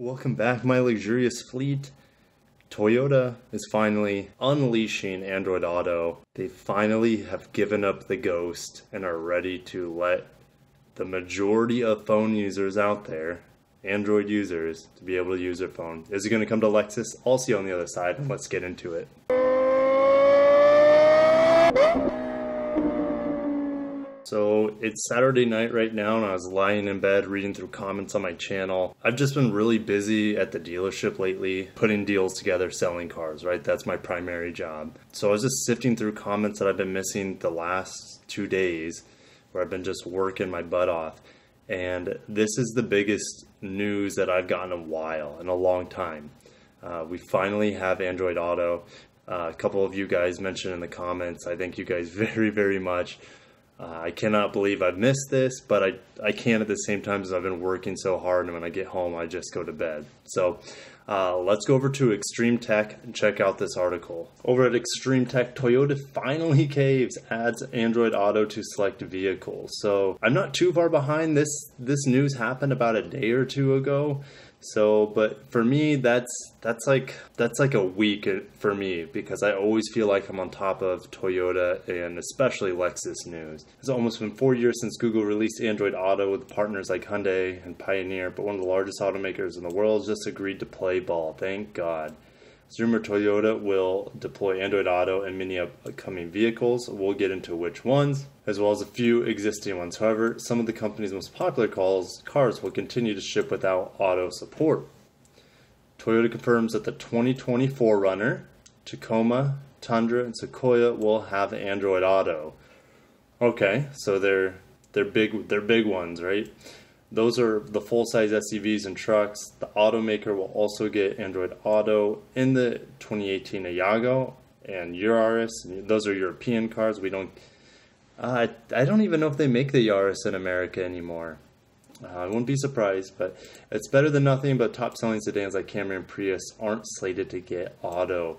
Welcome back, my luxurious fleet. Toyota is finally unleashing Android Auto. They finally have given up the ghost and are ready to let the majority of phone users out there, Android users, to be able to use their phone. Is it going to come to Lexus? I'll see you on the other side, and let's get into it. So it's Saturday night right now, and I was lying in bed reading through comments on my channel. I've just been really busy at the dealership lately, putting deals together, selling cars, right? That's my primary job. So I was just sifting through comments that I've been missing the last 2 days, where I've been just working my butt off. And this is the biggest news that I've gotten in a long time. We finally have Android Auto. A couple of you guys mentioned in the comments. I thank you guys very, very much. I cannot believe I've missed this, but I can at the same time as I've been working so hard, and when I get home, I just go to bed. So let's go over to Extreme Tech and check out this article. Over at Extreme Tech, Toyota finally caves, adds Android Auto to select vehicles. So I'm not too far behind. This news happened about a day or two ago. So, but for me, that's like a week for me, because I always feel like I'm on top of Toyota and especially Lexus news. It's almost been 4 years since Google released Android Auto with partners like Hyundai and Pioneer, but one of the largest automakers in the world has just agreed to play ball. Thank God. It's rumored Toyota will deploy Android Auto in many upcoming vehicles. We'll get into which ones, as well as a few existing ones. However, some of the company's most popular cars will continue to ship without auto support. Toyota confirms that the 2020 4Runner, Tacoma, Tundra, and Sequoia will have Android Auto. Okay, so they're big ones, right? Those are the full-size SUVs and trucks. The automaker will also get Android Auto in the 2018 Iago and Yaris. Those are European cars. I don't even know if they make the Yaris in America anymore. I wouldn't be surprised, but it's better than nothing. But top-selling sedans like Camry and Prius aren't slated to get Auto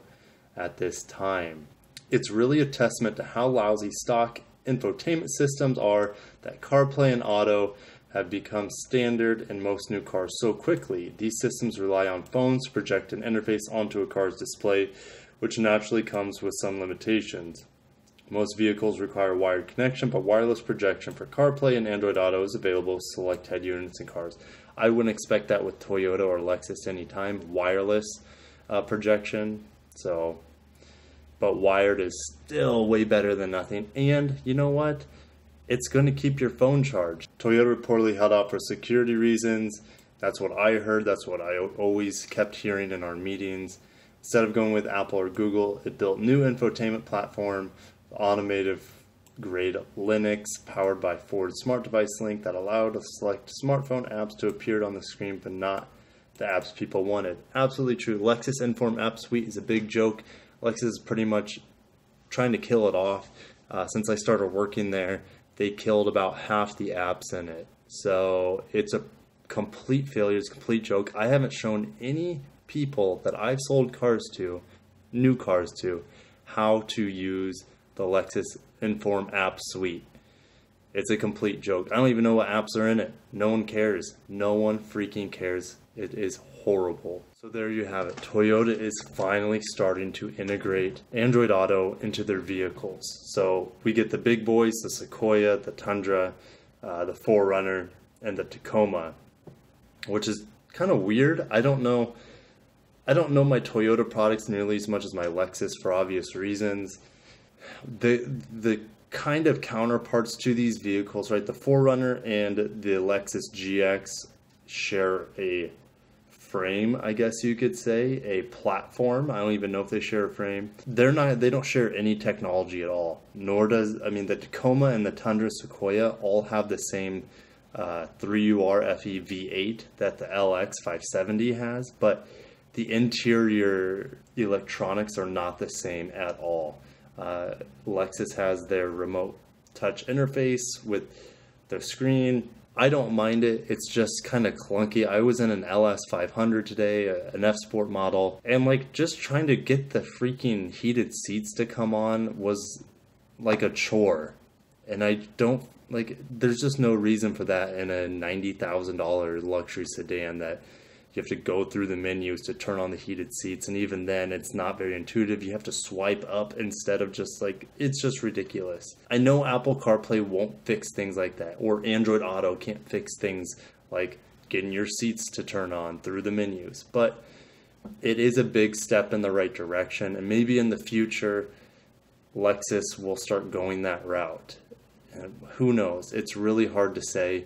at this time. It's really a testament to how lousy stock infotainment systems are that CarPlay and Auto have become standard in most new cars so quickly. These systems rely on phones to project an interface onto a car's display, which naturally comes with some limitations. Most vehicles require wired connection, but wireless projection for CarPlay and Android Auto is available with select head units in cars. I wouldn't expect that with Toyota or Lexus anytime, wireless projection. But wired is still way better than nothing. And you know what? It's going to keep your phone charged. Toyota reportedly held out for security reasons. That's what I heard. That's what I always kept hearing in our meetings. Instead of going with Apple or Google, it built new infotainment platform, automotive grade Linux, powered by Ford Smart Device Link, that allowed to select smartphone apps to appear on the screen, but not the apps people wanted. Absolutely true. Lexus Inform App Suite is a big joke. Lexus is pretty much trying to kill it off. Since I started working there, they killed about half the apps in it. So it's a complete failure. It's a complete joke. I haven't shown any people that I've sold cars to, new cars to, how to use the Lexus Inform App Suite. It's a complete joke. I don't even know what apps are in it. No one cares. No one freaking cares. It is horrible. So there you have it. Toyota is finally starting to integrate Android Auto into their vehicles. So we get the big boys, the Sequoia, the Tundra, the 4Runner, and the Tacoma, which is kind of weird. I don't know my Toyota products nearly as much as my Lexus for obvious reasons. The kind of counterparts to these vehicles, right? The 4Runner and the Lexus GX share a frame, I guess you could say, a platform. I don't even know if they share a frame. They don't share any technology at all. Nor does, the Tacoma and the Tundra Sequoia all have the same 3UR FE V8 that the LX 570 has, but the interior electronics are not the same at all. Lexus has their remote touch interface with their screen. I don't mind it. It's just kind of clunky. I was in an LS 500 today, an F Sport model, and just trying to get the freaking heated seats to come on was like a chore. And I don't there's just no reason for that in a $90,000 luxury sedan that You have to go through the menus to turn on the heated seats, and even then it's not very intuitive. You have to swipe up instead of just like, it's just ridiculous. I know Apple CarPlay won't fix things like that, or Android Auto can't fix things like getting your seats to turn on through the menus, but it is a big step in the right direction, and maybe in the future Lexus will start going that route. And who knows? It's really hard to say.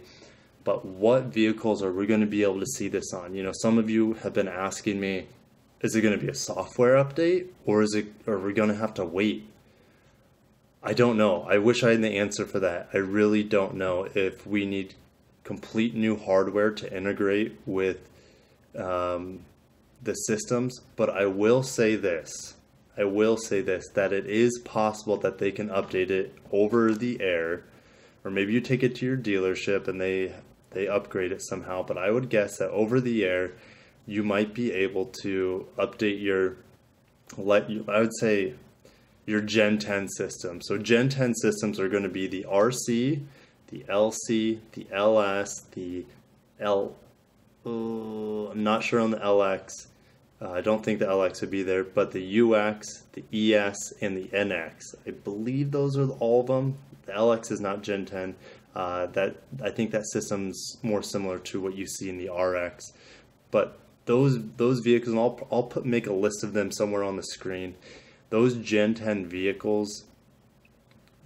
But what vehicles are we going to be able to see this on? You know, some of you have been asking me, is it going to be a software update, or are we going to have to wait? I don't know. I wish I had the answer for that. I really don't know if we need complete new hardware to integrate with the systems. But I will say this. That it is possible that they can update it over the air, or maybe you take it to your dealership and they upgrade it somehow. But I would guess that over the air, you might be able to update your Gen 10 system. So Gen 10 systems are going to be the RC, the LC, the LS, the I'm not sure on the LX. I don't think the LX would be there, but the UX, the ES, and the NX. I believe those are all of them. The LX is not Gen 10. I think that system's more similar to what you see in the RX. But those vehicles, and I'll make a list of them somewhere on the screen. Those Gen 10 vehicles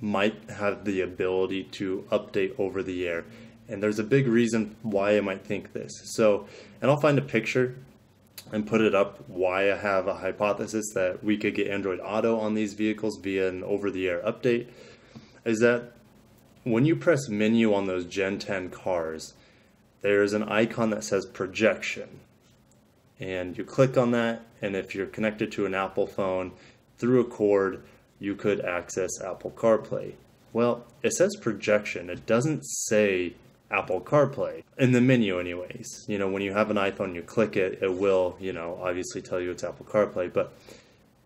might have the ability to update over the air. And there's a big reason why I might think this. So, and I'll find a picture and put it up why I have a hypothesis that we could get Android Auto on these vehicles via an over-the-air update, is that when you press menu on those Gen 10 cars, there's an icon that says projection. And you click on that, and if you're connected to an Apple phone through a cord, you could access Apple CarPlay. Well, it says projection. It doesn't say Apple CarPlay in the menu anyways. You know, when you have an iPhone, you click it, it will, you know, obviously tell you it's Apple CarPlay, but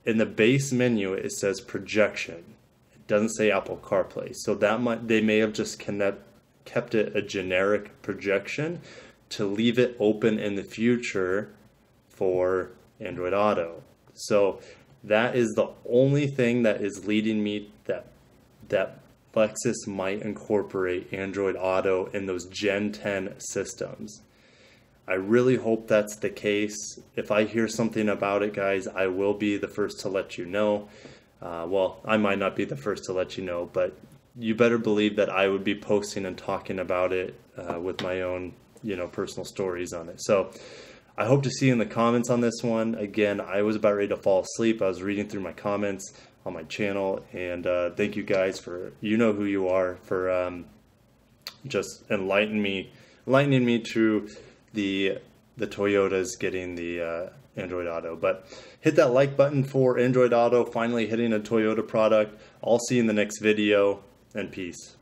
in the base menu, it says projection. It doesn't say Apple CarPlay. So they may have just kept it a generic projection to leave it open in the future for Android Auto. So that is the only thing that is leading me that Lexus might incorporate Android Auto in those Gen 10 systems. I really hope that's the case. If I hear something about it, guys, I will be the first to let you know. Well, I might not be the first to let you know, but you better believe that I would be posting and talking about it with my own, you know, personal stories on it. So I hope to see you in the comments on this one. Again, I was about ready to fall asleep. I was reading through my comments on my channel, and thank you guys for, you know who you are, for just enlightening me to the Toyotas getting the Android Auto. But hit that like button for Android Auto finally hitting a Toyota product. I'll see you in the next video, and peace.